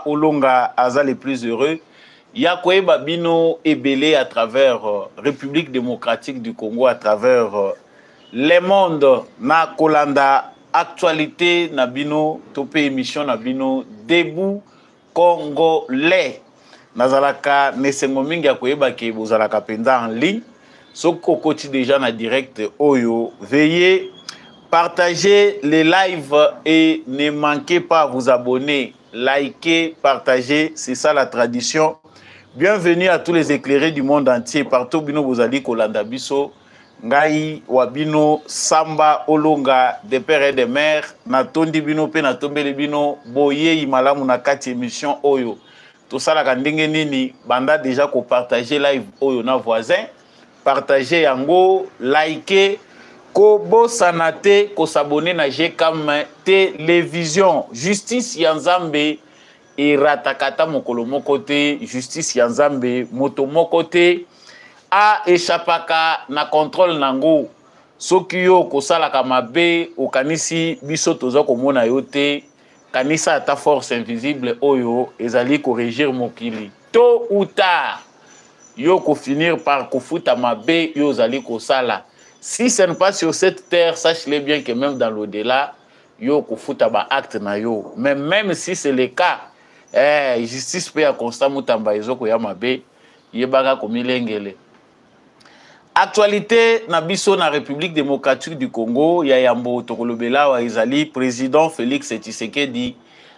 Olonga aza le plus heureux. Ya koyeba bino ebele à travers République démocratique du Congo, à travers le monde na kolanda actualité na bino topé émission na bino debout congolais. Nazalaka nesengo mingi ya koyeba ke bozalaka penda en ligne. Soko koti déjà na direct oyo. Veuillez partager les lives et ne manquez pas à vous abonner. Likez, partagez, c'est ça la tradition. Bienvenue à tous les éclairés du monde entier. Partout bino bozali kolanda biso. Ngai wabino Samba Olonga des pères et des mères. Natondi bino pe natombeli bino boye imalamu na kati émission oyo. Tout ça la kandenge nini banda déjà ko partager live oyo na voisin. Partager yango, liker, ko bosanate, ko s'abonner na GCAM télévision. Justice Yanzambe et ratakata mokolo mokote, justice Yanzambe moto mokote a échapaka na contrôle nango. Soki yo kosala kamabe okanisi biso toza komona yote kanisa ata force invisible oyo ezali corriger mokili. Tôt ou tard yo ko finir par kofuta mabe yo zali kosala. Si ce n'est pas sur cette terre, sachez-le bien que même dans l'au-delà, yo kofuta ba acte na yo. Mais même si c'est le cas, justice peut à constat mutamba ezoko ya mabe yebaka komilengele. Actualité na biso na République démocratique du Congo, ya yambo tokolobela wa ezali président Félix Tshisekedi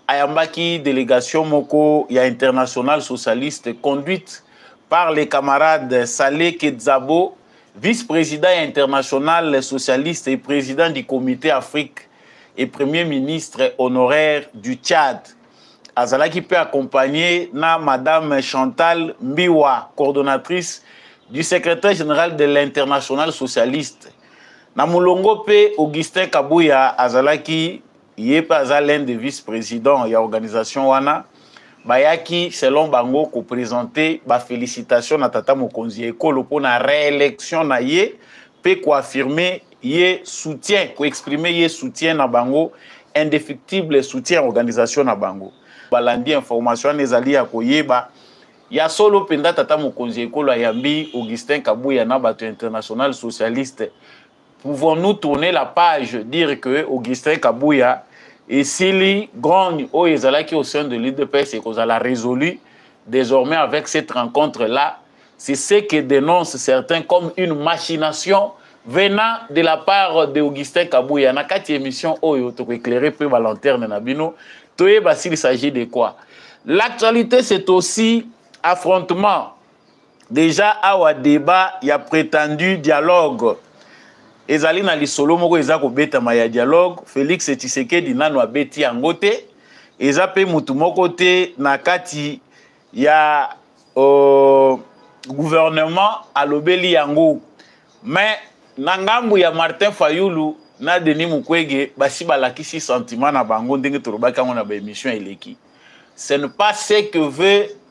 ayambaki délégation moko ya international socialiste conduite par les camarades Saleh Kedzabo, vice-président international socialiste et président du comité Afrique et premier ministre honoraire du Tchad. Azalaki peut accompagner na madame Chantal Mbiwa, coordonnatrice du secrétaire général de l'international socialiste. Na mulongo pe Augustin Kabuya Azalaki yepe aza l'un des vice-présidents ya organisation wana. Bayaki selon bango ko présenter ba félicitations na tata mokonzi ekolo pour na réélection na ye pe ko affirmer ye soutien, ko exprimer ye soutien na bango, indéfectible soutien organisation na bango. Balandi information ezali ya koyeba ya solo penda tata mokonzi ekolo ayambi Augustin Kabuya na bato international socialiste. Pouvons-nous tourner la page, dire que Augustin Kabuya et Sili Grogne qui au sein de l'UDPS et qu'on a résolu désormais avec cette rencontre-là, c'est ce que dénoncent certains comme une machination venant de la part d'Augustin Kabuya. Na kati émission oyo to éclairer peu la lanterne na bino, toyeba s'il s'agit de quoi. L'actualité c'est aussi affrontement. Déjà à débat, il y a prétendu dialogue. Ezali na lisolo moko eza ko beta ma ya dialogue. Félix Tshisekedi nano abeti yangote. Eza pe mutu moko te na kati ya gouvernement alobeli yango. Mais na ngambu ya Martin Fayulu na Denis Mukwege basi balakisi sentiment na bango ndenge torobaka ngona ba émission eleki. Ce n'est pas ce que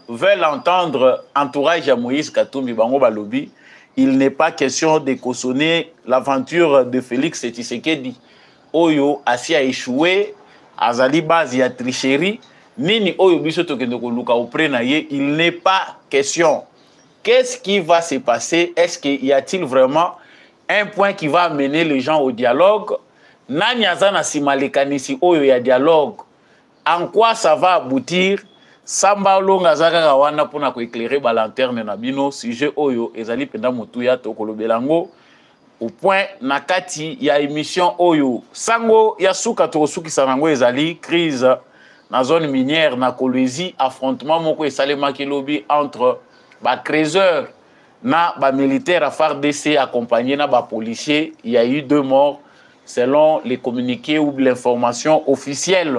veulent entendre entourage à Moïse Katumbi bango balobi. Il n'est pas question de cautionner l'aventure de Félix Tshisekedi. Oyo asi a échoué, azali base ya tricherie, nini oyo biso tokende ko luka auprès na ye, il n'est pas question. Qu'est-ce qui va se passer? Est-ce qu'il y a-t-il vraiment un point qui va amener les gens au dialogue? Nani azana simalekanisi oyo ya dialogue? En quoi ça va aboutir? Samba Olonga zaka kawana pona ko éclairer ba lanterne na bino sujet oyo ezali penda mutuya to kolobelango au point nakati ya émission oyo sango ya suka to suki sanango ezali crise na zone minière na Kolwezi, affrontement moko esalema kilobi entre ba creuseurs na ba militaires à FARDC accompagné na ba policiers. Il y a eu 2 morts selon les communiqués ou l'information officielle.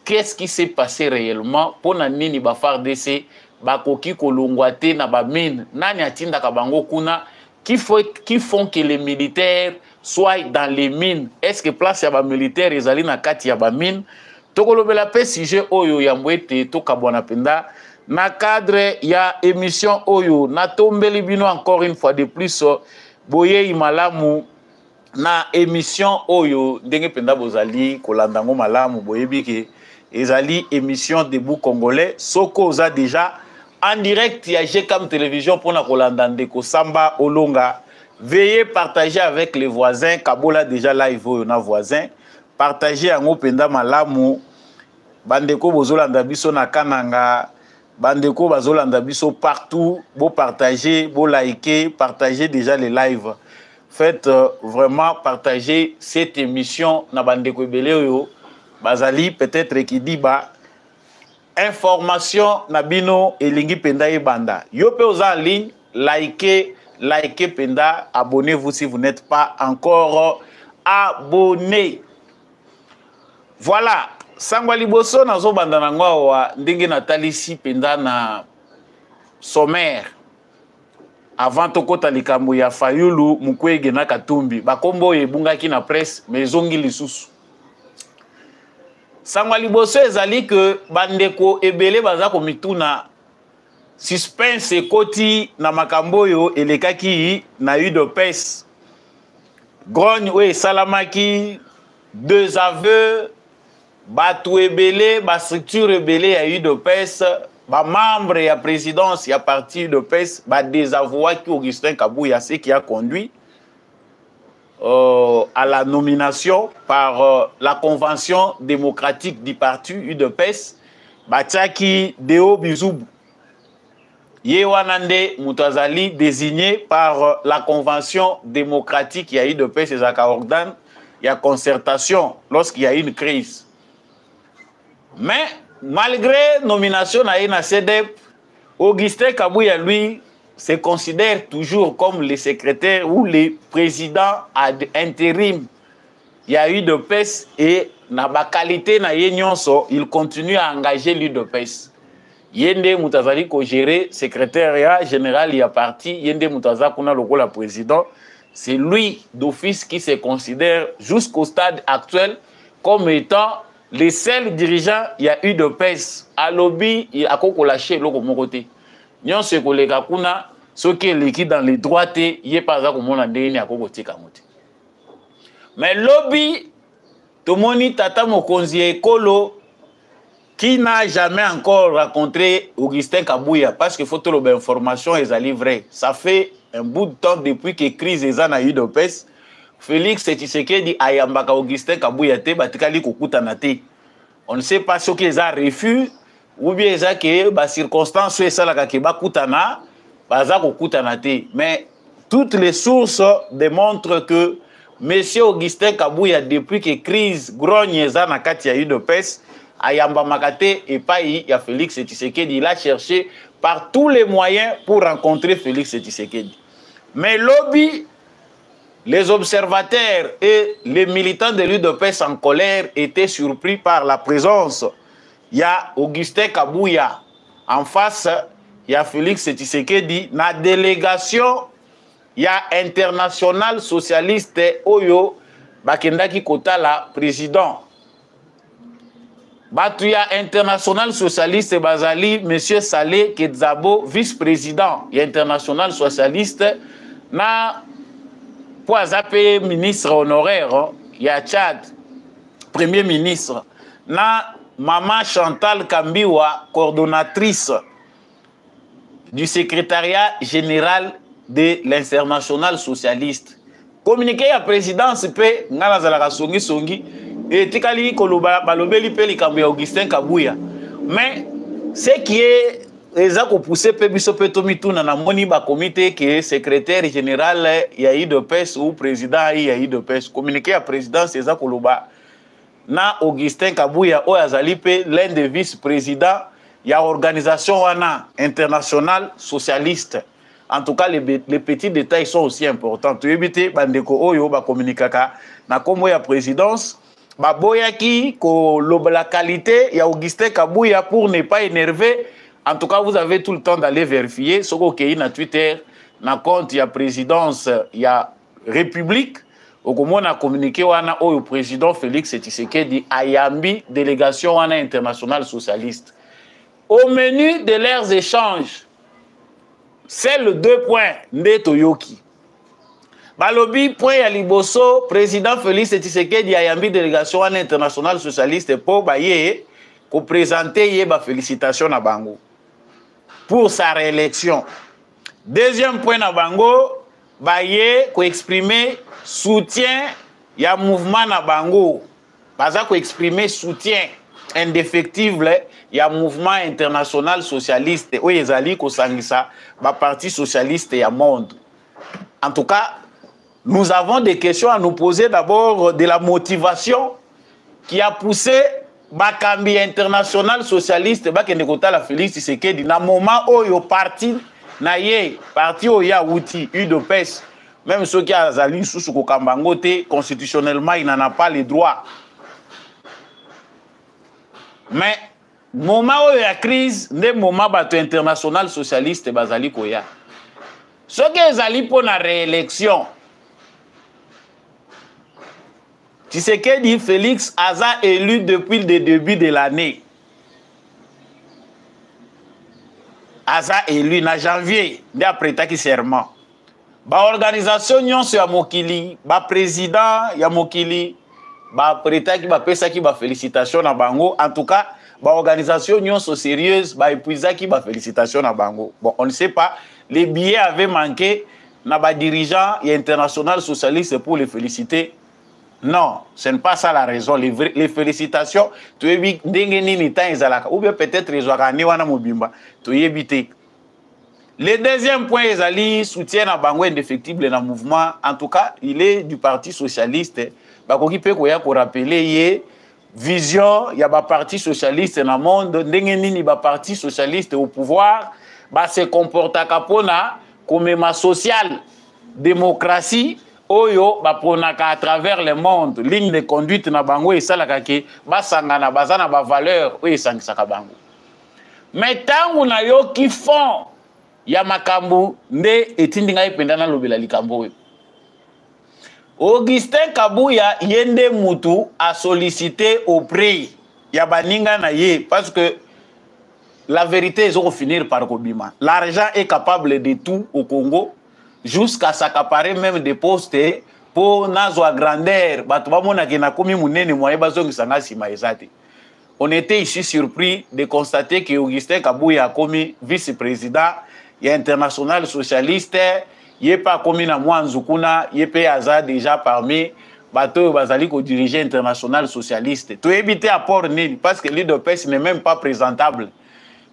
Qu'est-ce qui s'est passé réellement pour nani ba FARDC bakoki kolongwate na ba mine nani atinda kabango kuna qui font que les militaires soient dans les mines? Est-ce que place ya ba militaires ezali na kati ya ba mine? Tokolobela pe sujet oyo ya mbwete to kabwana penda na cadre ya émission oyo na tombeli bino encore une fois de plus boye imalamu na émission oyo ndenge penda bozali kolandango malamu boyebi ke ezali émission Debout Congolais. Soko oza déjà en direct ya GCAM Télévision pour na kolanda ndeko Samba Olonga. Veuillez partager avec les voisins. Kabola déjà live na voisin. Partagez en openda malamu. Bandeko bozolanda biso na kananga. Bandeko bazolanda biso partout. Bo partager, bo liker, partagez déjà les lives. Faites vraiment partager cette émission na bandeko ebele yo. Bazali peut-être qui dit ba information na bino elingi penda e banda. Yo pe oza en ligne, likez penda, abonnez-vous si vous n'êtes pas encore abonné. Voilà, sangwa liboso nazo banda na ngwa ndenge natalisi penda na sommaire. Avant tokota likambo ya Fayulu Mukwege na Katumbi, bakombo ebungaki na presse mezongi lisusu. Sangwa liboso ezali que bandeko ebele baza komituna suspense ekoti na makambo yo elekaki na UDPS. Grogne we salamaki, deux aveux, batu ebele, ba structure ebele ya UDPS, ba membre ya présidence ya parti UDPS, ba désavoué qui Augustin Kabouya, ce qui a conduit à la nomination par la convention démocratique du parti UDPS, Batiaki Deo Bizoubou. Yewanande Moutazali désigné par la convention démocratique, il y a eu UDPS et Zakaordan, il y a concertation lorsqu'il y a eu une crise. Mais malgré nomination à CEDEP, Augustin Kabouya, lui, se considère toujours comme le secrétaire ou le président ad intérim. Il y a eu UDPS et na ba qualité na yenyonso, il continue à engager l'UDPS. Yende Moutazali ko gérer secrétaire général y a parti, Yende Moutaza kuna lokola président, c'est lui d'office qui se considère jusqu'au stade actuel comme étant le seul dirigeant il y a UDPS. À lobby, il a koko lâché loko mon côté. Nyon se kolega kuna ce qui est liquide dans les droités, il est pas ça comme on a dit à Kogoté Kamote. Mais lobby, tout le monde tata mokonzi ekolo qui n'a jamais encore rencontré Augustin Kabouya parce qu'il faut trouver l'information et ça livrer. Ça fait un bout de temps depuis que crise est en UDPS. Félix Tshisekedi ayambaka Augustin Kabouya te batikali kokutana te. On ne sait pas ce qu'ils ont refus ou bien ça que ba circonstances et ça la ka ba kutana baza kokutana te. Mais toutes les sources démontrent que M. Augustin Kabouya depuis que crise grogne za na kati ya UDPS ayamba makate et pas il y a Félix Tshisekedi, il a cherché par tous les moyens pour rencontrer Félix Tshisekedi. Mais lobby, les observateurs et les militants de l'UDPS en colère étaient surpris par la présence. Il y a Augustin Kabouya en face, il y a Félix Tshisekedi, na délégation, il y a International Socialiste Oyo, Bakendaki Kotala, président. Batouya International Socialiste Bazali, M. Saleh Kedzabo, vice-président. Il y a International Socialiste, na Poazape, ministre honoraire, il y a Tchad, premier ministre, na Maman Chantal Kambiwa, coordonnatrice du secrétariat général de l'International Socialiste. Communiqué à présidence P, ngana zalaka songi songi, et tikali koloba balobeli pe likambo ya Augustin Kabouya. Mais ce qui est exact poussé pe biso pe tomituna na moni ba comité qui est secrétaire général ya UDPS ou président ya UDPS. Communiqué à présidence exact koloba na Augustin Kabouya o azali pe l'un des vice-présidents ya organisation wana internationale socialiste. En tout cas, les petits détails sont aussi importants. Tu évites bandeko oyo ba communicaka na komo ya présidence ba boyaki ko la qualité ya Augustin Kabouya pour ne pas énerver. En tout cas, vous avez tout le temps d'aller vérifier ce que na Twitter na compte ya présidence ya République au comment a communiqué wana au président Félix Tshisekedi ayambi délégation wana internationale socialiste. Au menu de leurs échanges, c'est le 2 points de Toyoki. Balobi point ya liboso président Félix Tshisekedi ayambi délégation internationale socialiste pour baye ko présenter ye ba félicitations na bango pour sa réélection. Deuxième point na bango, ba ye ko exprimer soutien ya mouvement na bango. Baza ko exprimer soutien indéfectible ya mouvement international socialiste oyo ezali ko sangisa ba parti socialiste ya monde. En tout cas, nous avons des questions à nous poser. D'abord, de la motivation qui a poussé Bakambi international socialiste, Bakendekota la Félix Tshisekedi, na moment où il parti, na ye, parti où il y a outil, UDPS, même ceux qui ont zali sous Kokambangote, constitutionnellement, il n'en a pas les droits. Mais, moment où il y a crise, des moments bateau international socialiste, Bazali Koya. Ce qui est allé pour la réélection, Tshisekedi Félix Aza élu depuis le début de l'année. Aza élu en janvier, d'après taki serment. Ba organisation nyonso ya mokili, ba président ya mokili, ba preta ki ba pesa ki ba félicitations na bango. En tout cas, ba organisation nyonso sérieuse, ba épuisa ki ba félicitations na bango. Bon, on ne sait pas. Les billets avaient manqué, n'a pas dirigeant et international socialiste pour les féliciter. Non, ce n'est pas ça la raison. Les félicitations, tu es bien, ou bien peut-être les wana mobimba, tu es évité. Le deuxième point, ils soutien à Bango indéfectible dans le mouvement. En tout cas, il est du Parti socialiste. Bakoki peut rappeler vision, il y a un parti socialiste dans le monde, il y a un parti socialiste au pouvoir. Bah se comporta kapona comme ma sociale démocratie oyo ba ponaka à travers le monde ligne de conduite na bango et salaka ke ba sangana bazana ba valeur oyo sangisaka bango. Mais tangu na yo ki font ya makambu nde etindinga ipendana lobela likambo oyo. Augustin Kabuya yende mutu a sollicité auprès ya baninga na ye parce que la vérité, ils vont finir par Kobima. L'argent est capable de tout au Congo, jusqu'à s'accaparer même des postes pour nazo à grandeur. On était ici surpris de constater que Augustin Kabuya a commis vice-président, il y a international socialiste, il n'est pas commis na Mouanzukuna, il est déjà parmi bateau bazali ko diriger international socialiste. Tu éviter à port nil parce que l'UDPS n'est même pas présentable.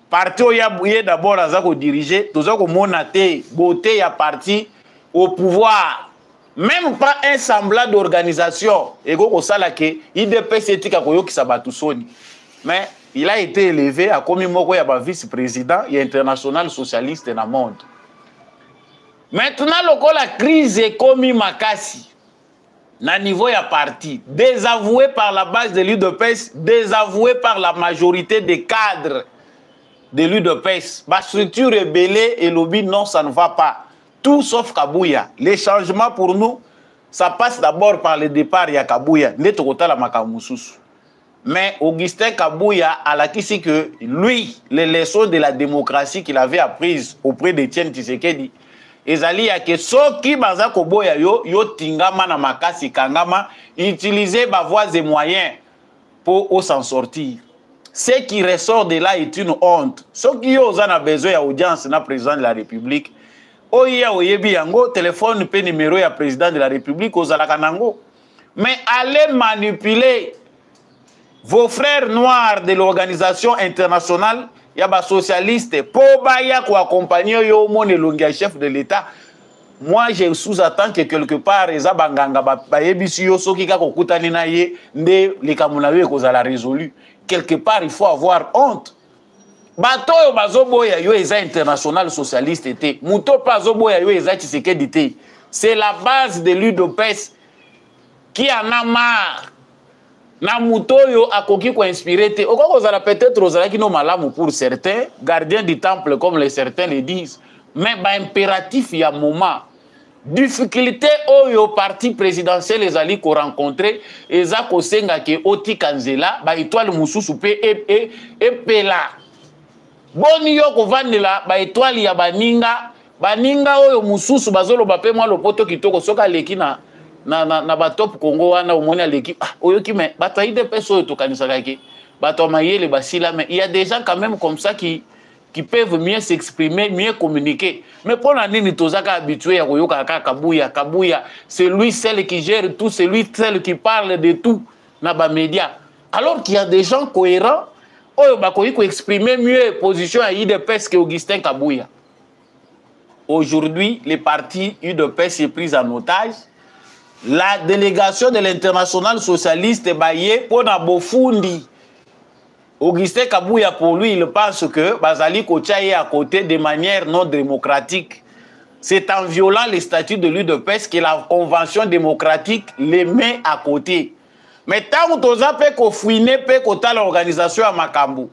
Parti où il y a d'abord à diriger, tout ça comme monaté, beauté ya parti au pouvoir, même pas un semblant d'organisation. Et go sala ke IDPS etika koyo ki sabatu soni. Mais il a été élevé à comme moko ya ba vice-président et international socialiste dans le monde. Maintenant la crise est comme makasi. Na niveau ya parti, désavoué par la base de l'UDPS, désavoué par la majorité des cadres de l'UDPS, ma structure est belée et lobby non, ça ne va pas. Tout sauf Kabuya. Les changements pour nous, ça passe d'abord par le départ ya Kabuya. Mais Augustin Kabuya a l'acquis que lui, les leçons de la démocratie qu'il avait apprises auprès d'Etienne Tshisekedi, ezali ya ke soki baza koboya yo tingama na makasi kangama, utiliser ba voies et moyens pour s'en sortir. Ce qui ressort de là est une honte. Ceux qui ont besoin d'audience na président de la République, oya oyebi yango téléphone pe numéro ya président de la République ozalaka nango. Mais allez manipuler vos frères noirs de l'organisation internationale yaba socialiste pour baya ko accompagner yo mon elongia chef de l'État. Moi je sous-attends que quelque part eza banganga ba yebisi yo soki ka kokutani na ye nde likamuna yo kozala résolu. Quelque part, il faut avoir honte. Bato yo bazoboya yo eza international socialiste était. Muto bazoboya yo eza Tshisekedi té. C'est la base de l'UDPS qui en a marre. Na muto yo akoki ko inspiré té. Oko kozala peut-être ozala ki no malamu pour certains, gardiens du temple comme les certains le disent, mais ba impératif ya moment. Difficulté au parti présidentiel les alliés qu'on rencontré et ça qu'on senga que oti kanzela ba étoile mususu pe et pela boni yo ko vandela ba étoile ya baninga oyo mususu bazolo ba pe moi lopoto kitoko soka leki na ba top Congo wana omoni leki oyo ki me bataide peso to kanisa kake mais il y a des gens quand même comme ça qui peuvent mieux s'exprimer, mieux communiquer. Mais pour la nini tozaka habitué à Koyoka Kabuya, Kabuya, c'est lui celle qui gère tout, c'est lui celle qui parle de tout dans les médias. Alors qu'il y a des gens cohérents, qui exprimer mieux position à UDPS que Augustin Kabuya. Aujourd'hui, les partis UDPS est pris en otage. La délégation de l'international socialiste est baillée pour Nabofundi. Augustin Kabuya, pour lui, il pense que Bazali Kocha est à côté de manière non démocratique. C'est en violant les statuts de l'UDPS que la convention démocratique les met à côté. Mais tant que tu as fouiné l'organisation à Makambu,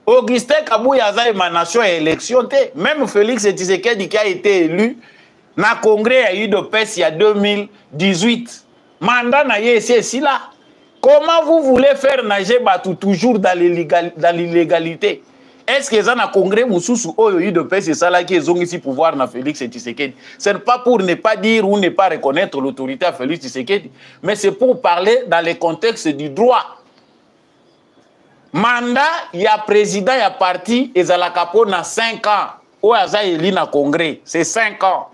Augustin Kabuya a émanation et élection. Même Félix Tshisekedi qui a été élu dans le congrès à l'UDPS il y a 2018. Mandat n'a ici là. Comment vous voulez faire nager Batou toujours dans l'illégalité? Est-ce que les gens congrès Moussoussou UDPS c'est ça là qui ont ici pouvoir dans Félix Tshisekedi? Ce n'est pas pour ne pas dire ou ne pas reconnaître l'autorité à Félix Tshisekedi, mais c'est pour parler dans le contexte du droit. Mandat, il y a président, il y a parti, et ça la capo dans 5 ans. Ou à ça il dans congrès, c'est 5 ans.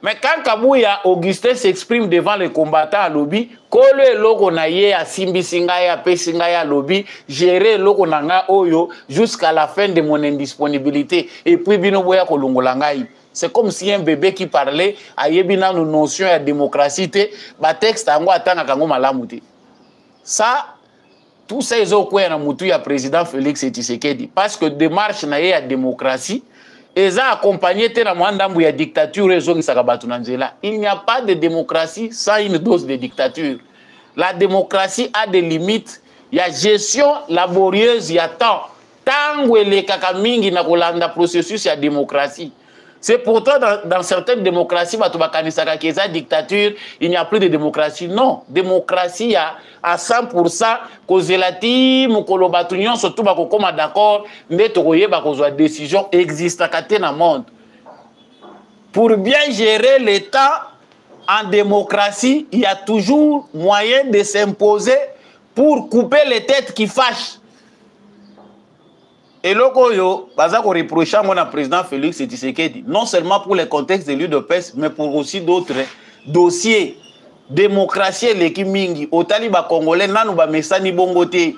Mais quand Kabuya Augustin s'exprime devant les combattants à lobby, kolo loko na ye a simbi singaya pe singaya lobby, gérer loko nanga oyo jusqu'à la fin de mon indisponibilité. Et puis bino boya kolongolangai. C'est comme si un bébé qui parlait a yebina nos notions de démocratie te, ba texte ango atanga kango malamuti. Ça tout ça ils ont quoi na mutu ya président Félix Tshisekedi parce que démarche na ye à démocratie. Et ça accompagné de la dictature. Il n'y a pas de démocratie sans une dose de dictature. La démocratie a des limites. Il y a gestion laborieuse, il y a temps. Tant que les kakamingi na kolanda processus, il y a démocratie. C'est pourtant dans certaines démocraties, dictature, il n'y a plus de démocratie. Non, démocratie à 100%, Kozelati, Mokolobatunion, surtout comme d'accord, mais la décision existe dans le monde. Pour bien gérer l'État en démocratie, il y a toujours moyen de s'imposer pour couper les têtes qui fâchent. Et là, je reproche à président Félix Tshisekedi, non seulement pour le contexte de l'UDPS, mais pour aussi d'autres dossiers. Démocratie, l'équipe mingi, au taliba congolais, nanou ba mesani bongote.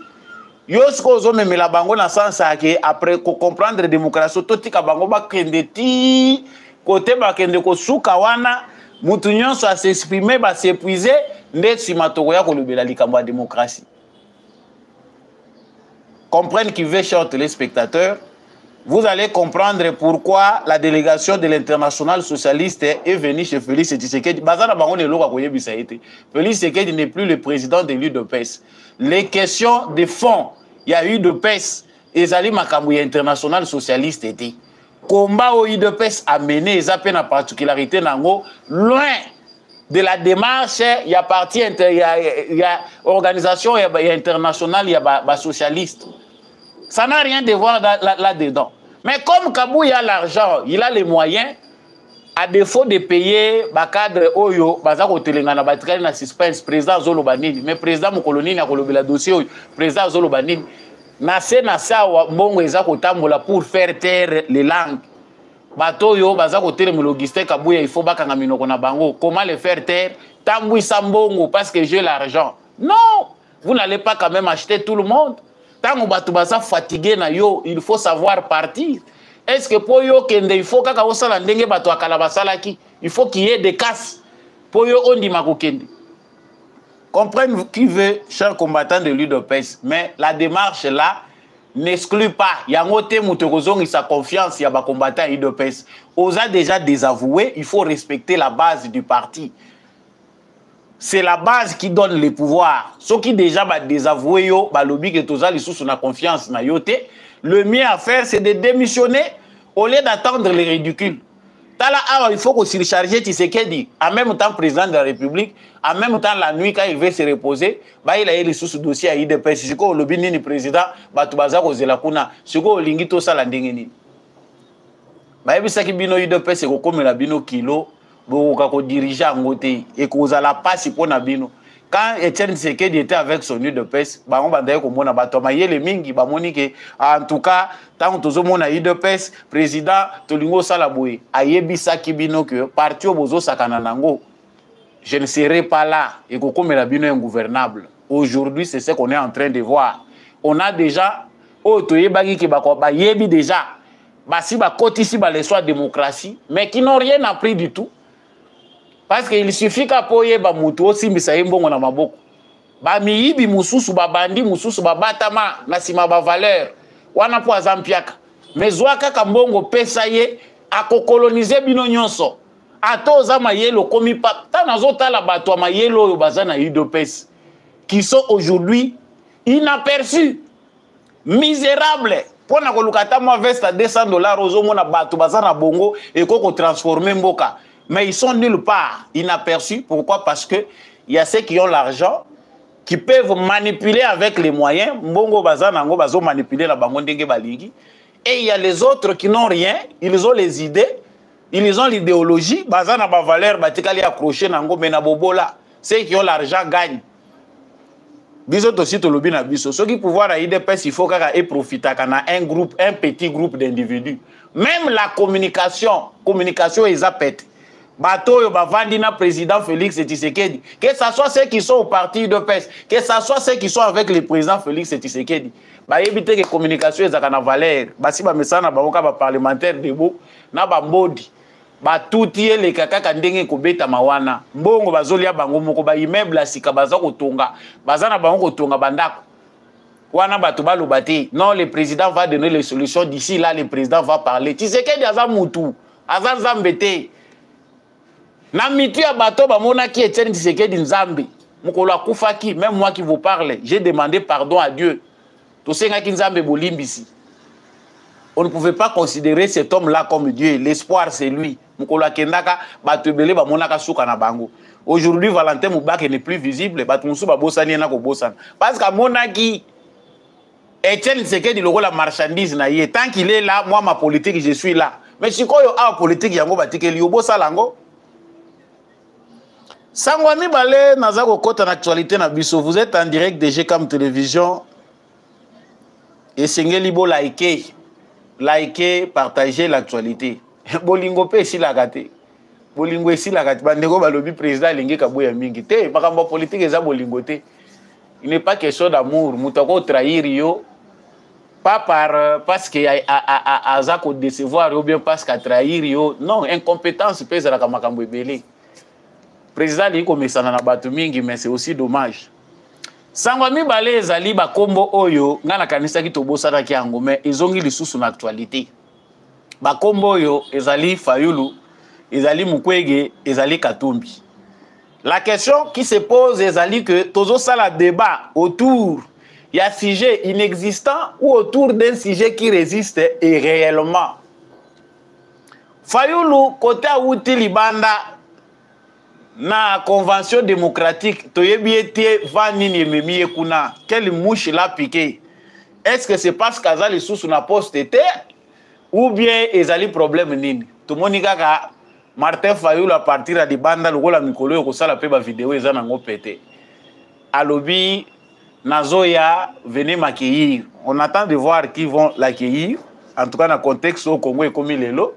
Yosko zo me la bango na sens que après comprendre la démocratie, totika bango ba kende ti, côté ba kende ko suka wana, mutu nyonso a s'exprimer, ba s'épuiser, nde simatoko ya kolobela likambo ya démocratie. Comprendre qui veut, chers téléspectateurs, vous allez comprendre pourquoi la délégation de l'international socialiste est venue chez Félix Tshisekedi. Félix Tshisekedi n'est plus le président de l'UDPS. Les questions de fond, il y a eu UDPS et Zali Makambouya international socialiste était. Combat au UDPS a mené, ils appellent la particularité nango, loin de la démarche, il y a parti, il y a organisation, il y a international, il y a socialiste. Ça n'a rien de voir là-dedans. Mais comme Kabou a l'argent, il a les moyens, à défaut de payer le cadre Oyo, Bazako Telengana Batikali na suspense, président Zolo Banini, mais président Mokolonini a le dossier, président Zolo Banini, Nase Nasa Bongo Ezako Tambola pour faire taire les langues. Batoyo, Bazako Telem Augustin Kabouya, il faut bakanga minoko na bango. Comment le faire taire? Tamboui Sambongo, parce que j'ai l'argent. Non! Vous n'allez pas quand même acheter tout le monde. Tant que vous êtes fatigué, il faut savoir partir. Est-ce que pour yo kende il faut il faut qu'il y ait des casses pour yo on dit makokende. Comprenez qui veut, chers combattants de l'UDPS, mais la démarche là n'exclut pas. Il y a un côté Moutokozong et sa confiance, il y a des combattants l'UDPS. On a déjà désavoué, il faut respecter la base du parti. C'est la base qui donne le pouvoir. Ceux qui déjà désavoué yo, lobby que tous les sous na confiance na yote, le mieux à faire c'est de démissionner au lieu d'attendre les ridicules. Alors il faut qu'on se recharge Tshisekedi en même temps président de la République, en même temps la nuit quand il veut se reposer, il a eu les sous dossiers à IDPS. Si le lobby ni président, batubaza ko zela kuna, si ko lingi to sala ndengeni. Bisa ki bino IDPS ko comme la bino kilo. Boko diriger ngote et que la passe pour na bino quand Etienne Tshisekedi était avec son UDPS, bango bandaye ko mona bato mayele mingi ba monike en tout cas tant tozo mona UDPS président tolingo sala boye ayebisa kibino que parti obozo sakana nango je ne serai pas là et ko komela bino ingouvernable. Aujourd'hui, c'est ce qu'on est en train de voir. On a déjà otoye bangi ki ba yebi déjà basi ba kotisi ba leçon démocratie mais qui n'ont rien appris du tout. Parce qu'il suffit qu'à poye ba mutu aussi mbisa mbongo na maboko. Ba miyibi mususu ba bandi mususu ba batama na sima ba valeur. Wana po azampiaka. Mais zwaka kambongo pesa ye akokoloniser bino nyonso. Atoza mayelo komi pa tanazo la bato mayelo yo bazana UDPS qui sont aujourd'hui inaperçus, misérables. Pour na kolukata mo veste à $200 ozo mona bato bazana bongo et koko transformer mboka. Mais ils sont nulle part inaperçus. Pourquoi? Parce que il y a ceux qui ont l'argent, qui peuvent manipuler avec les moyens. Mbongo bazanango bazo manipuler la bango ndenge balingi. Et il y a les autres qui n'ont rien. Ils ont les idées, ils ont l'idéologie. Bazana ba valeur batikali accroché nango mena bobola. Ceux qui ont l'argent gagnent. Biso aussi to lobi na biso. Ceux qui pouvoir à IDPS il faut kaka et profiter kana un groupe, un petit groupe d'individus. Même la communication est zapette. Bato yo bavandi na président Félix Tshisekedi, que ce soit ceux qui sont au parti de PES, que ce soit ceux qui sont avec le président Félix Tshisekedi, ba éviter que communication ezaka na valeur, basi ba mesana ba boka ba parlementaire debo na ba mbodi, ba tutie le kaka ndenge ko beta mawana, mbongo bazolia bango moko ba immeuble asika baza ko tonga, bazana bango ko tonga bandako. Wana bato baloba te, non le président va donner les solutions d'ici là le président va parler. Tshisekedi aza mutu, aza nzambete. Na mitu ya bato ba mona ki Etienne Tshisekedi nzambe mukolo akufaki même moi qui vous parle j'ai demandé pardon à Dieu to senga ki nzambe bolimbisi. On ne pouvait pas considérer cet homme là comme Dieu, l'espoir c'est lui mukolo akendaka bato ebele ba mona ka suka na bango. Aujourd'hui Valentin Mubake n'est plus visible, bato musu ba bosani na ko bosana parce que mona ki Etienne Tshisekedi logo la marchandise na ye tant qu'il est là moi ma politique je suis là mais sikoyo a politique yango batikeli yo bosalango. Sangwami Balé, Nazako Kota l'actualité na biso. Vous êtes en direct de GCAM Télévision. Et Sengelibo likez, partagez l'actualité. Bolingo pe si la gâté. Bolingo ici la gâté. Bandego balobi président Lingue Kabouya Mingi. Te, makambo politique eza bolingo te. Il n'est pas question d'amour. Moutako trahir yo. Pas parce qu'il y a Azako décevoir ou bien parce qu'à trahir yo. Non, incompétence pèse la kamakambo ebele. Président li komesana na bato mingi mais c'est aussi dommage. Sangwami Balé ezali ba kombo oyo nga na kanisa ki tobosana ki yango mais ezongi lisusu na actualité. Ba kombo oyo ezali Fayulu, ezali Mukwege, ezali Katumbi. La question qui se pose ezali que tozo sala débat autour il y a sujet inexistant ou autour d'un sujet qui résiste et réellement. Fayulu côté outi libanda na convention démocratique, toyebiete vanini memie kuna, quelle mouche l'a piqué? Est-ce que c'est parce qu'Azali sous na poste était ou bien ezali problème nini? Tout le monde kaka Martin Fayulu à partir de banda lokola mikolo ko sala pe ba vidéo ezana ngo pété. Alobi Nazoya venez m'accueillir. On attend de voir qui vont l'accueillir. En tout cas dans le contexte au Congo et comme il est là.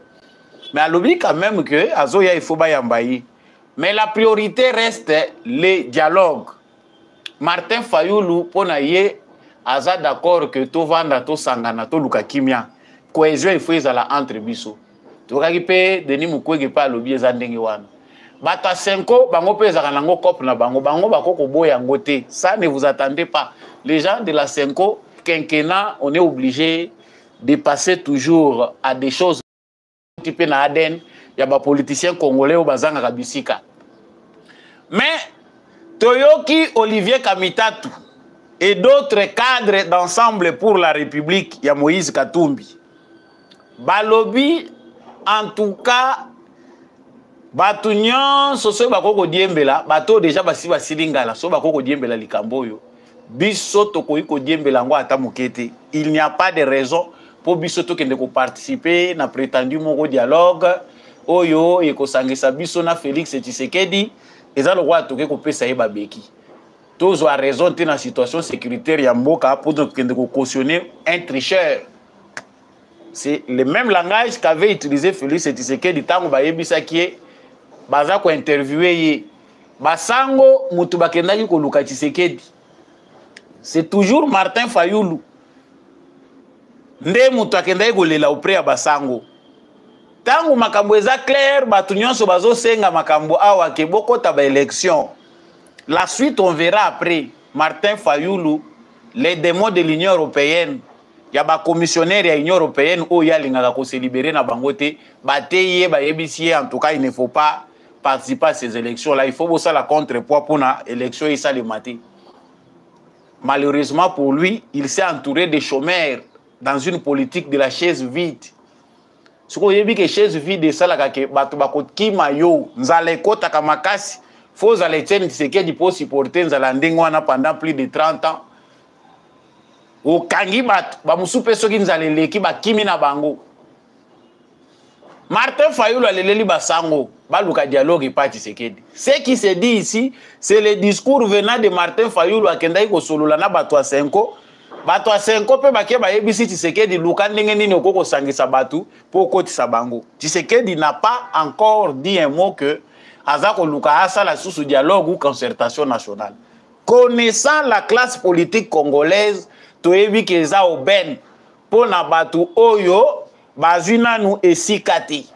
Mais alobi quand même que Azoya il faut ba yambayi. Mais la priorité reste les dialogues. Martin Fayulu, pour naye, aza d'accord que tout vanda, tout sangana, tout luka kimia. Cohésion, il faut y aller entre biso. Tu vas pe Denis Mukwege pa lobi ezandenge wana. Bata 5 ans, bango pe zakanango kop na bango, bango bako boya ngote. Ça ne vous attendez pas. Les gens de la 5 ans, quinquennat, on est obligé de passer toujours à des choses type na Aden. Il y a des politiciens congolais au Bazanga Kabisika. Mais Toyoki Olivier Kamitatu et d'autres cadres d'ensemble pour la République, il y a Moïse Katumbi. Balobi, en tout cas, Batunion, Soso Bakoko Diembela, Bato déjà Basi Basilingala, So Bakoko Diembela Likamboyo, Biso Tokoiko Diembela Ngo Atamukete. Il n'y a pas de raison pour Biso Tokende participer, n'a prétendu mon dialogue. Oyo, et ko sangisa biso na Félix Tshisekedi, eza le roi toke ko pesa yeba beki. tous ont raison dans la situation sécuritaire ya mboka pour cautionner un tricheur. C'est le même langage qu'avait utilisé Félix Tshisekedi tango ba yebisa ki baza ko interviewer basango mutu bakendaki ko luka Tshisekedi. C'est toujours Martin Fayulu. Nde mutu akendaki ko lela auprès ya basango. Tango makambo eza clair batu nyonso bazo senga makambo awa ke bokota ba élection. La suite, on verra après. Martin Fayulu, les démons de l'Union européenne, il y a des commissionnaires de l'Union européenne où il y a des gens qui se libérer dans Bangote. En tout cas, il ne faut pas participer à ces élections-là. Il faut aussi la contrepoids pour l'élection et ça le matin. Malheureusement pour lui, il s'est entouré de chômeurs dans une politique de la chaise vide. Ce qu'on a dit que chaise vide, c'est ça que Batubakot Mayo, Nzalekota Kamakasi. Faut aller tenir ce qui est pour supporter Nzalandingwana pendant plus de 30 ans. Au Kangibat, Bamusupe Soki Nzaleleki, Bakimi na Bango. Martin Fayulu a leli Basango, Baluka dialogue et pas Tshisekedi. Ce qui se dit ici, c'est le discours venant de Martin Fayulu à Kendai Kosolulana Batwa Senko. Batwa Senko peut baké ba yebisi Tshisekedi Luka ndenge nini okoko sangisa batu pour kotisa Bango. Tshisekedi n'a pas encore dit un mot que Azako Luka asa la sous dialogue ou concertation nationale. Connaissant la classe politique congolaise, toyebi keza oben pour na batu oyo bazuna nous esikati.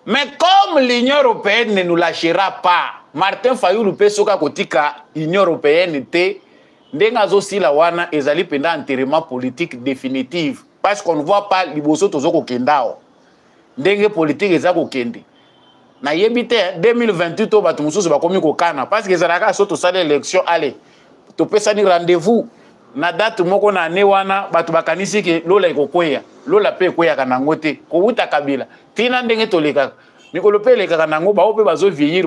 Mais comme l'Union européenne ne nous lâchera pas, Martin Fayulu pesoka kotika Union européenne te ndenga zo sila wana ezali penda enterrement politique définitive parce qu'on ne voit pas liboso tozoko kendao. Ndenge politique ezako kende. Na yebite 2028 to batu mususu bakomi kokana parce que ezalaka soto sala élection allez to pesa ni rendez-vous na date moko na ne wana batu bakanisi ke lola ekokwea lola pe kwea kanango te ko uta kabila tina ndenge toleka mikolo pe leka kanango ba ope bazo vieillir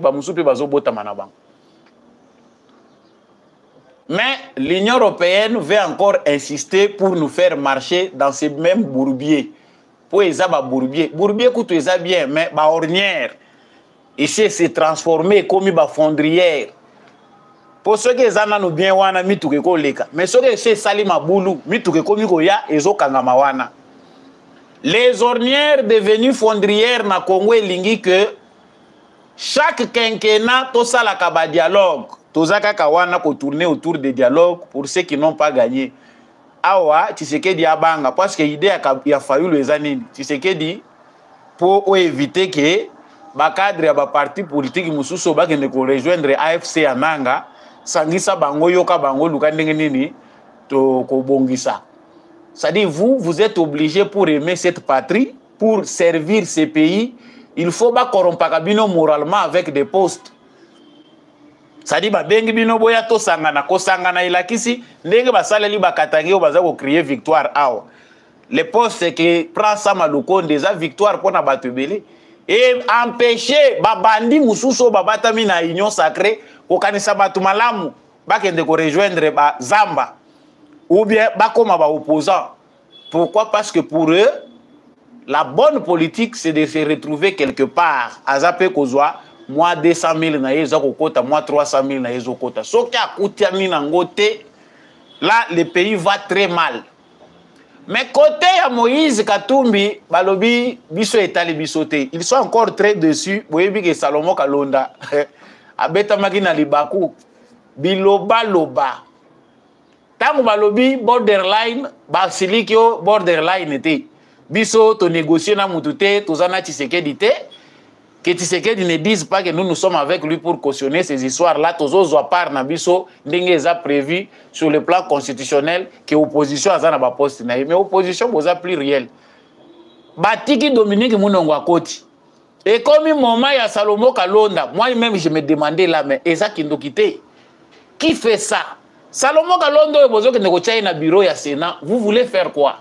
ba mususu pe bazo bota manaba. Mais l'Union européenne veut encore insister pour nous faire marcher dans ces mêmes bourbiers. Pour les bourbier. Bourbier coûte bien, mais ba ornière. Ici, c'est transformé comme une fondrière. Pour ceux qui ont bien wana mituke ko leka. Mais ceux qui sont salima boulou, mituke komi ko ya ezo kangama wana. Les ornières devenues fondrières na Congo elingi que chaque quinquennat to sala kaba dialogue. Tozaka kawana ko tourner autour des dialogues pour ceux qui n'ont pas gagné. Awa Tshisekedi abanga parce que l'idée a fallu les années Tshisekedi pour éviter que ba cadre ya ba parti politique mususu ba kende ko rejoindre AFC Ananga sangisa bango yoka bango luka ndenge nini to ko bongisa. Ça dit vous êtes obligé pour aimer cette patrie, pour servir ce pays, il faut pas corrompre kabino moralement avec des postes. Ça dit bengi bino boya to sangana ko sangana ilakisi ndenge basaleli bakatangi o baza ko créer victoire awa. Les postes que prend ça maluko déjà victoire pour na batubeli et empêcher babandi mususu babatami na union sacrée ko kanisa batu malamu bakende ko rejoindre ba Zamba ou bien bakoma ba opposant. Pourquoi? Parce que pour eux la bonne politique c'est de se retrouver quelque part azape kozwa moi 200 000 na yezo kokota, moi 300 000 na yezo kota. Soki akutiami na ngote, là le pays va très mal. Mais côté à Moïse Katumbi, balobi biso etali bisote. Ils sont encore très dessus. Boyebi ke Salomon Kalonda. Abeta makina libaku. Biloba loba. Tango balobi borderline, basilikyo borderline te. Biso to négocier na mutute, tozana Tshisekedi te. Que Tshisekedi ne dise pas que nous sommes avec lui pour cautionner ces histoires-là. Tozo par Nabiso, n'engage prévu sur le plan constitutionnel que l'opposition a un poste. Mais l'opposition n'est plus réelle. Batiki Dominique Mounongwa Koti. Et comme il moment il y a Salomon Kalonda, moi-même je me demandais là, mais Eza Kindokite, qui fait ça? Salomon Kalonda, il a un bureau à Sénat. Vous voulez faire quoi?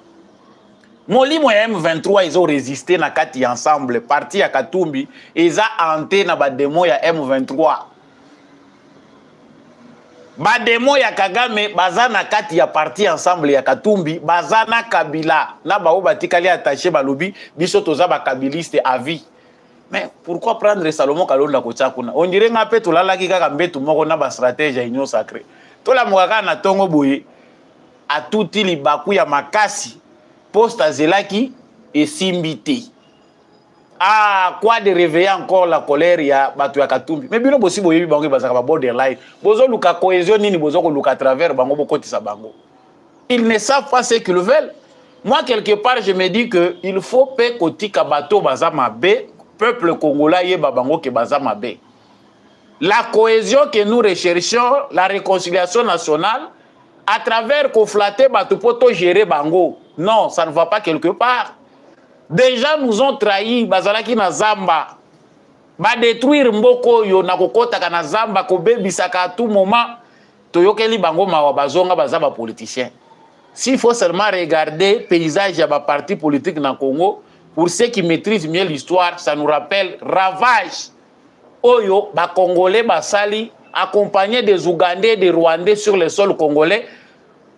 Molimo ya M23 ils ont résisté na kati ensemble parti ya Katumbi ils ont hanté na ba demo ya M23 ba demo ya Kagame baza na kati ya parti ensemble ya Katumbi baza na Kabila na ba obatikali attaché balobi biso toza ba kabiliste à vie Mais pourquoi prendre Salomon Kalonda Kochakuna? On dirait nga pe tolala ki kaka mbetu moko na ba stratégie ya union sacrée. Tola mokaka na tongo boye a tuti libaku ya makasi poste azelaki et simbité. Ah, quoi de réveiller encore la colère ya batu ya Katumbi. Mais bino bosi boyebi bango bazaka ba borderline. Bozo luka cohésion nini bozo ko luka à travers bango bokotisa bango. Ils ne savent pas ce qu'ils veulent. Moi quelque part je me dis que il faut pe kotika bato bazama be peuple congolais yeba bango ke bazama be. La cohésion que nous recherchons, la réconciliation nationale à travers koflater bato poto gérer bango. Non, ça ne va pas quelque part. Déjà nous ont trahi bazalaki na zamba ba détruire mboko yo na kokota kana zamba ko bebisaka à tout moment toyokeli bango mawa bazonga bazaba politicien. S'il faut seulement regarder paysage ya ba parti politique na Congo, pour ceux qui maîtrisent mieux l'histoire, ça nous rappelle ravage oyo ba congolais basali accompagnés des Ougandais, des Rwandais sur le sol congolais.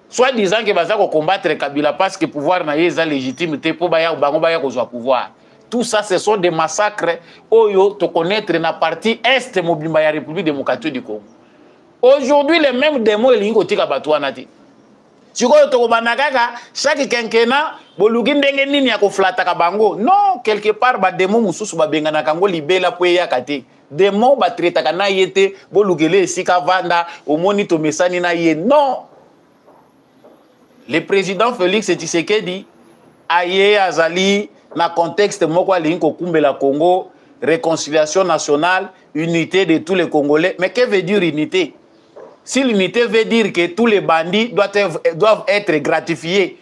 Soit disant que baza ko combattre Kabila parce que pouvoir na yeza légitimité pour baya bango baya ko pouvoir. Tout ça ce sont des massacres oyo to connaître na partie est mobimba ya République démocratique du Congo. Aujourd'hui les mêmes démons elingi kotika batwana ti. Sikoyo to banakaka chaque quinquennat bolugi ndenge nini ya ko flataka bango. Non, quelque part ba démons mususu ba bengana kango libela po ya kate. Démons ba traitaka na yete bolugele sika vanda omoni to mesani na ye. Non. Le président Félix Tshisekedi aye azali na contexte moko alinko kumbela Congo, réconciliation nationale, unité de tous les Congolais. Mais que veut dire unité? Si l'unité veut dire que tous les bandits doivent être gratifiés,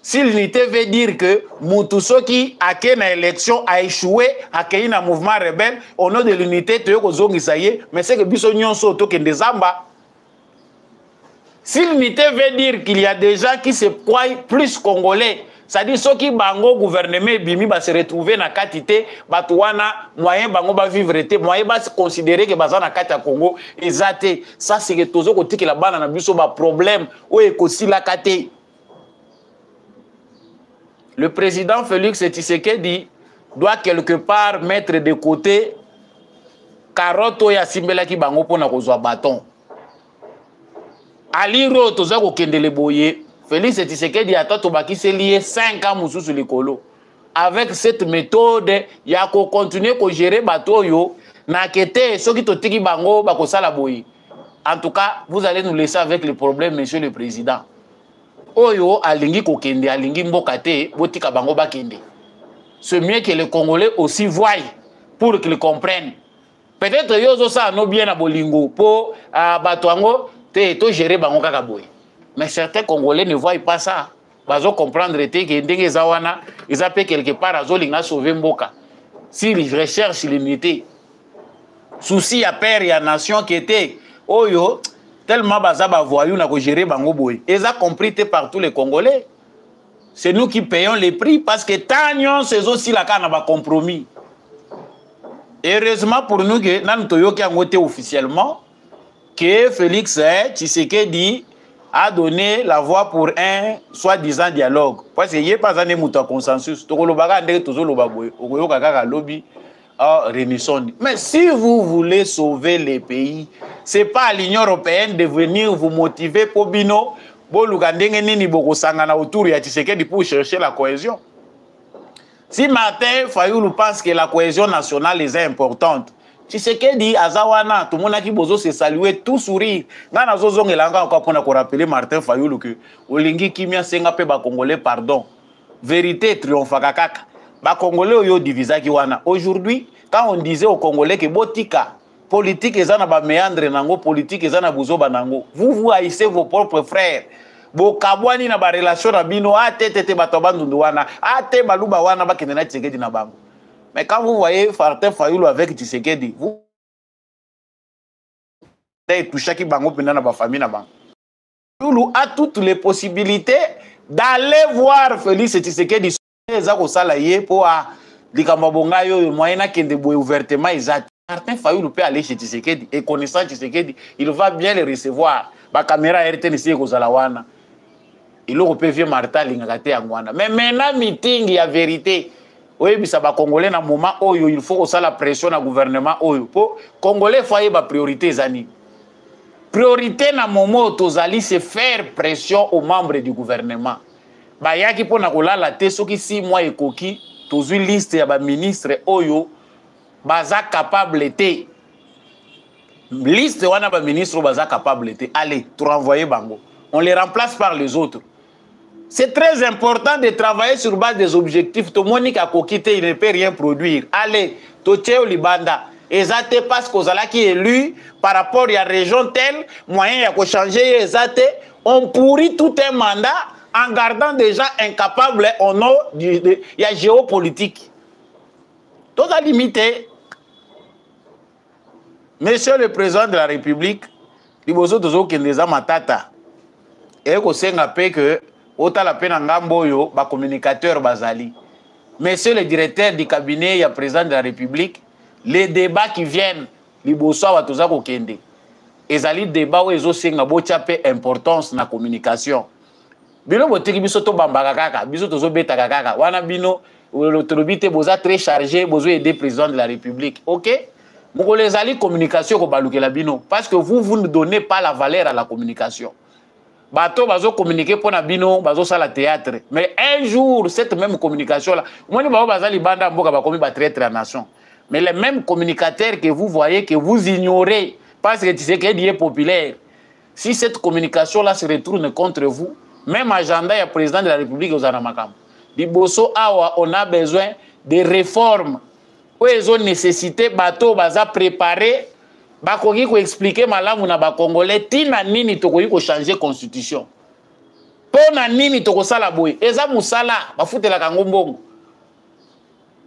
si l'unité veut dire que Moutousoki a qu'une élection a échoué, a qu'un un mouvement rebelle, au nom de l'unité, mais c'est que Bissonion Soto Kendezamba. Si l'unité veut dire qu'il y a des gens qui se croient plus congolais, c'est-à-dire ceux qui bango gouvernement bimi va se retrouver na katité, batouana moyen bango va vivre été, moyen va se considérer que baza na kata Congo exacté. Ça c'est que tozo côté que la bana na biso ba problème ou ekosi la katé. Le président Félix Tshisekedi doit quelque part mettre de côté carotte ya simbela ki bango pona kozwa bâton. Aliro toza ko kendele boye Félix Tshisekedi ata to bakise lié 5 ans mususu likolo avec cette méthode ya ko continuer ko gérer bato yo na kete soki to tiki bango ba ko sala boye. En tout cas, vous allez nous laisser avec le problème monsieur le président. Oyo alingi ko kende alingi mbokate botika bango ba kende. C'est mieux que les Congolais aussi voient pour qu'ils comprennent. Peut-être yozo ça no bien na bolingo po batwango to gérer bango kaka boy. Mais certains Congolais ne voient pas ça. Bazo comprendre que ndenge zawana ils appellent quelque part azolinga sauver mboka. S'ils recherchent l'unité. Souci à père et à nation qui était oyo tellement bazaba voyou na ko gérer bango boy. Ils ont compris par tous les Congolais. C'est nous qui payons les prix parce que tanyon c'est aussi la kana ba compromis. Heureusement pour nous que nan toyoki angote officiellement que Félix Tshisekedi a donné la voix pour un soi-disant dialogue. Parce qu'il n'y a pas un consensus. Mais si vous voulez sauver les pays, ce n'est pas à l'Union européenne de venir vous motiver pour bino autour de Tshisekedi pour chercher la cohésion. Si Martin Fayoulou pense que la cohésion nationale est importante, Tshisekedi azawana tout le monde qui bozo se saluer tout sourire ngana zozonga elanga encore pour nous rappeler Martin Fayoulou que olingi kimia senga pe ba congolais pardon vérité triomphe kaka ba congolais oyo divisaki wana. Aujourd'hui quand on disait aux Congolais que botika politique ezana ba méandre nango politique ezana buzoba nango, vous haïssez vos propres frères. Bokabwani na ba relation na bino atete bato bandundu wana ate baluba wana bakende na Tshisekedi na bango. Mais quand vous voyez Martin Fayoulou avec Tshisekedi, vous touchez qui bango pendant na ba famille na bango. Fayoulou a toutes les possibilités d'aller voir Félix Tshisekedi ezako sala ye pour likamba bonga yo moyen kende boye ouvertement exact. Martin Fayoulou peut aller chez Tshisekedi et connaissant Tshisekedi, il va bien le recevoir. Ba caméra RTNC ko sala wana. Il peut vieux Martin lingakate angwana. Mais maintenant meeting ya vérité. Oui, mais ça va Congolais dans moment où il faut que ça la pression au gouvernement. Pour Congolais, il faut y priorité zani. Priorité dans moment où tozali c'est faire pression aux membres du gouvernement. Ba yaki pour na kolala te soki 6 mois ekoki tozui liste ya ba ministre oyo baza capable te. Liste wana ba ministre baza capable te. Allez, tu renvoyer bango. On les remplace par les autres. C'est très important de travailler sur base des objectifs. Tout le monde qui a coquité, il ne peut rien produire. Allez, Toché Libanda. Ezate parce qu'on a qui élu par rapport à la région telle, moyen de changer Ezate, on pourrit tout un mandat en gardant déjà incapable au nom de la géopolitique. Tout a limité. Monsieur le Président de la République, Liboso Tozo Kendeza Matata, et qu'on sait que autant la peine en Gamboyo, ba communicateur Bazali. Monsieur le directeur du cabinet, il y a président de la République, les débats qui viennent, Liboso Watoza Kokende. Ezali débat où ils ont senga bochape importance na communication. Bino botiki biso to bambaka kaka, biso tozo beta kaka. Wana bino l'autorité boza très chargé, bozo aider président de la République. OK? Moko les ali communication ko balukela bino parce que vous ne donnez pas la valeur à la communication. Bato bazo communiquer pour na bino bazo sala théâtre mais un jour cette même communication là moi ni bazali banda mboka ba komi ba traître la nation mais les mêmes communicateurs que vous voyez que vous ignorez parce que tu sais qu'il est populaire si cette communication là se retourne contre vous même agenda ya président de la République aux anamakam liboso awa on a besoin de réformes où ils ont nécessité bato baza préparer bakoki ko expliquer malamu na ba congolais tina nini tokoki ko changer constitution pona nini toko sala boy eza musala bafutela kango mbongo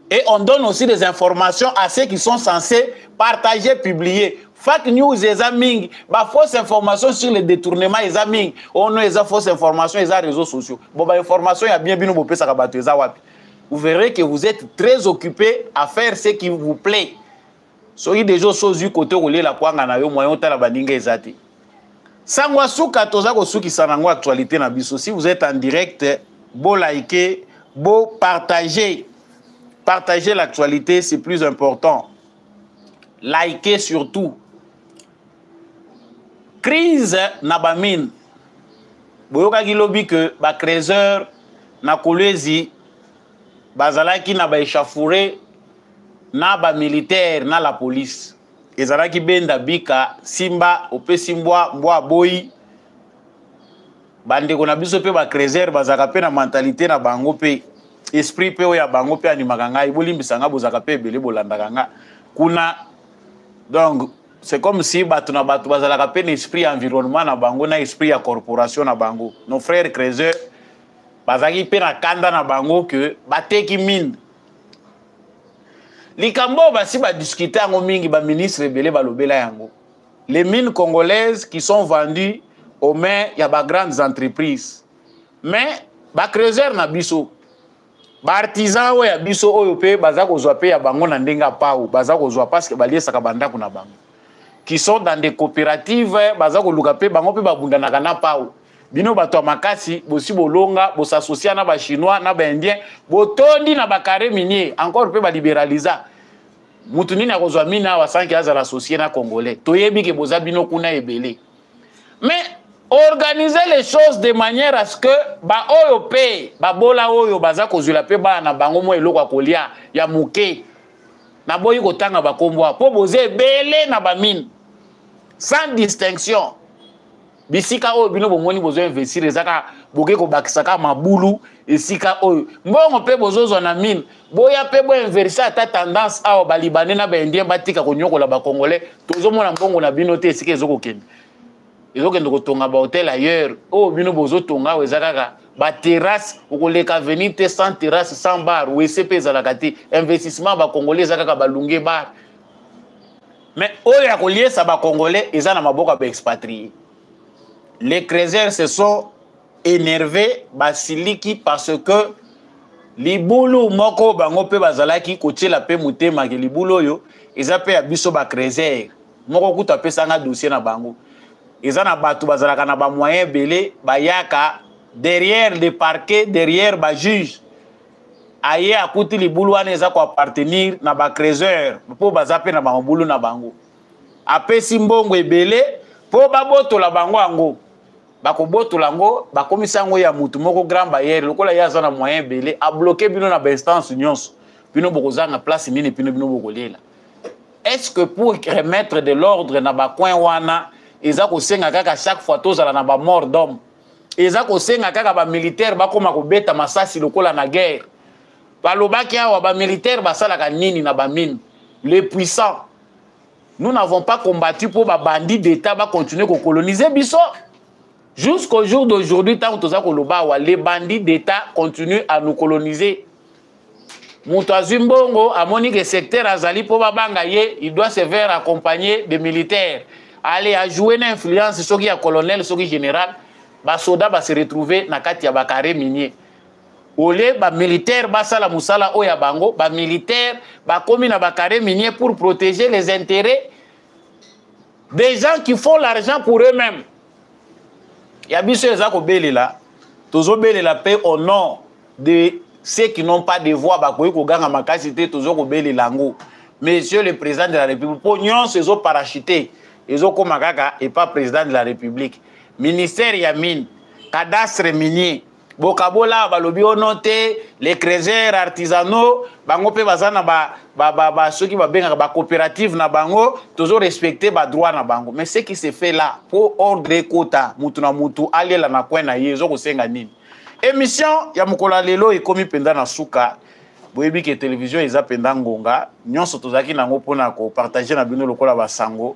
et on donne aussi des informations à ceux qui sont censés partager publier fake news eza mingi ba fausse information sur le détournement eza mingi on a eza fausse information eza réseaux sociaux bon ba information ya bien bino bopesa ka bato eza wapi vous verrez que vous êtes très occupé à faire ce qui vous plaît. Soki déjà choses du côté relé la kwanga na yo moyen tala baninga ezati. Sangwa suka toza ko suki sanango actualité na biso. Si vous êtes en direct, beau liker, beau partager. Partager l'actualité, c'est plus important. Liker surtout. Crise na bamine. Boyoka gilobi que ba créseur na Kolwezi bazalaki na ba échafouré na ba militaire na la police ezalaki benda bika simba ope simbwa mbwa boyi bande kona biso pe ba creuser bazaka pe na mentalité na bango pe esprit pe oya bango pe animaka ngai bolimbisa nga bozaka pe ebele bolandaka nga kuna donc c'est comme si batu na batu bazalaka pe na esprit environnement na bango na esprit ya corporation na bango nos frères creuser bazaki pe na kanda na bango que bateki mine likambo basi ba discuter ngo mingi ba ministre belé balobela yango les mines congolaises qui sont vendues aux mains ya ba grandes entreprises mais ba creuser na biso ba artisan o ya biso oyo pe baza kozwa pe ya bango na ndenga pau baza kozwa parce que baliesa ka banda kuna bango qui sont dans des coopératives baza ko luka pe bango pe babundana kana pau bino bato makasi bosi bolonga bo s'associer na ba chinois na ba indien botondi na ba carré minier encore pe ba libéraliser mutu nini akozwa mina wa sanki aza l'associer na congolais toyebi ke boza bino kuna ebele mais organiser les choses de manière à ce que ba oyo pe ba bola oyo baza kozula pe ba na bango mo eloko kolia ya muke na boyi kotanga ba kombo po boze ebele na ba mine sans distinction bisika oyo bino bomoni bozo investir ezaka boke ko bakisaka mabulu esika oyo mbongo pe bozozwa na mine boya pe bo inverser ata tendance awo balibane na ba indien batika konyokola ba congolais tozomona mbongo na bino te esika ezokokende kotonga ba hotel ailleurs oyo bino bozotonga ezaka ba terrasse okoleka venir te sans terrasse sans bar ou ECP ezalaka te investissement ba congolais ezaka balunge bar mais oyo ya koliesa ba congolais eza na maboko ba expatriés. Les crésers se sont énervés, basiliki, parce que les boulots moko bango pe bazalaki koche la pe mutema ke libulo yo eza pe ya biso ba crésers moko kuta pe sanga dossier na bango eza na batu bazalaka na ba moyen belé bayaka derrière les parquets derrière ba juge aye akuti libulu wana eza ko appartenir na ba créateur po bazape na bambulu na bango apesi mbongo ebele po babotola bango ango bakobotola ngo bakomisa ngo ya mutu moko grand barrière lokola ya za na moyen ebele a bloquer bino na ba instance nyonso bino bokozanga place nini bino bokolela. Est-ce que pour remettre de l'ordre na ba coin wana eza ko senga kaka chaque fois tozala na ba mort d'homme eza ko senga kaka ba militaire bakoma kobeta masasi lokola na guerre balobaki awa ba militaire basalaka nini na ba mine les puissants. Nous n'avons pas combattu pour ba bandits d'état ba continuer ko coloniser biso jusqu'au jour d'aujourd'hui tant que toza koloba wa les bandits d'état continuent à nous coloniser. Mutu azimbongo amoni que secteur azali po babanga ye il doit se faire accompagner des militaires aller à jouer une influence soki ya colonel soki général ba soda ba se retrouver na kati ya bakare minier ole ba militaire basala musala oya bango ba militaire ba komi na bakare minier pour protéger les intérêts des gens qui font l'argent pour eux-mêmes. Ya biso eza ko belela tozo belela pe au nom de ceux qui n'ont pas de voix bakoyi ko ganga makasi te tozo ko belela ngo. Monsieur le président de la République po nyonso ezo parachuter ezo koma kaka et pas président de la République. Ministère ya mine, cadastre minier, bokabola balobi onoté, les créateurs artisanaux, bango pe bazana ceux qui ba benga ba coopérative na bango, toujours respecter ba droit na bango. Mais ce qui se fait là pour ordre quota, mutu na mutu alela na coin na yezo ko senga nini. Émission ya mukola lelo ekomi penda na suka. Boyebi ke télévision eza penda ngonga, nyonso tozaki nango pona ko partager na bino lokola basango.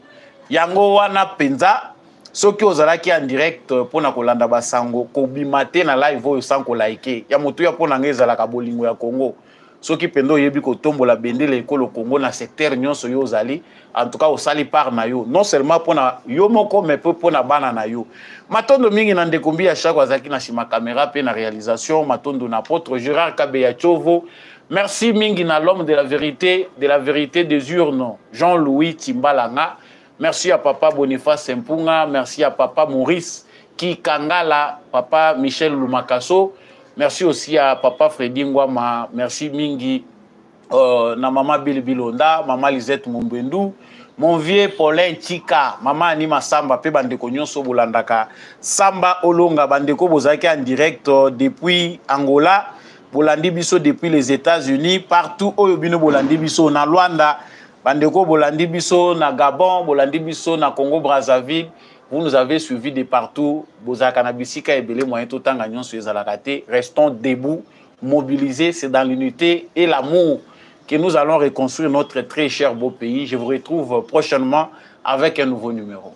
Yango wana penza soki ozalaki en direct pona kolanda basango ko bimate na live oyo sans ko like ya moto ya pona ngeza ka bolingo ya Congo soki pendo yebi ko tombola bendele ekolo Congo na secteur nyonso yo ozali en tout cas osali par na yo non seulement pona yo moko mais pona bana na yo matondo mingi na ndekombi ya chaque azaki na shima caméra pe na réalisation matondo na apôtre Gérard Kabeya Chovo. Merci mingi na l'homme de la vérité des urnes Jean-Louis Timbalanga. Merci à papa Boniface Mpunga, merci à papa Maurice Kikangala, papa Michel Lumakaso, merci aussi à papa Freddy Ngwama, merci mingi na maman Billy Bilonda, maman Lisette Mumbendu, mon vieux Paulin Chika, maman Anima Samba, pe bandeko nyonso bolandaka, Samba Olonga, bandeko bozaki en direct depuis Angola, bolandi biso depuis les États-Unis, partout oyo bino bolandi biso na Luanda, bandeko bolandi biso na Gabon, bolandi biso na Congo Brazzaville, vous nous avez suivis de partout, bozaka na bisika ebele moyen to tanga nyonso ezalaka te, restons debout, mobilisés, c'est dans l'unité et l'amour que nous allons reconstruire notre très cher beau pays. Je vous retrouve prochainement avec un nouveau numéro.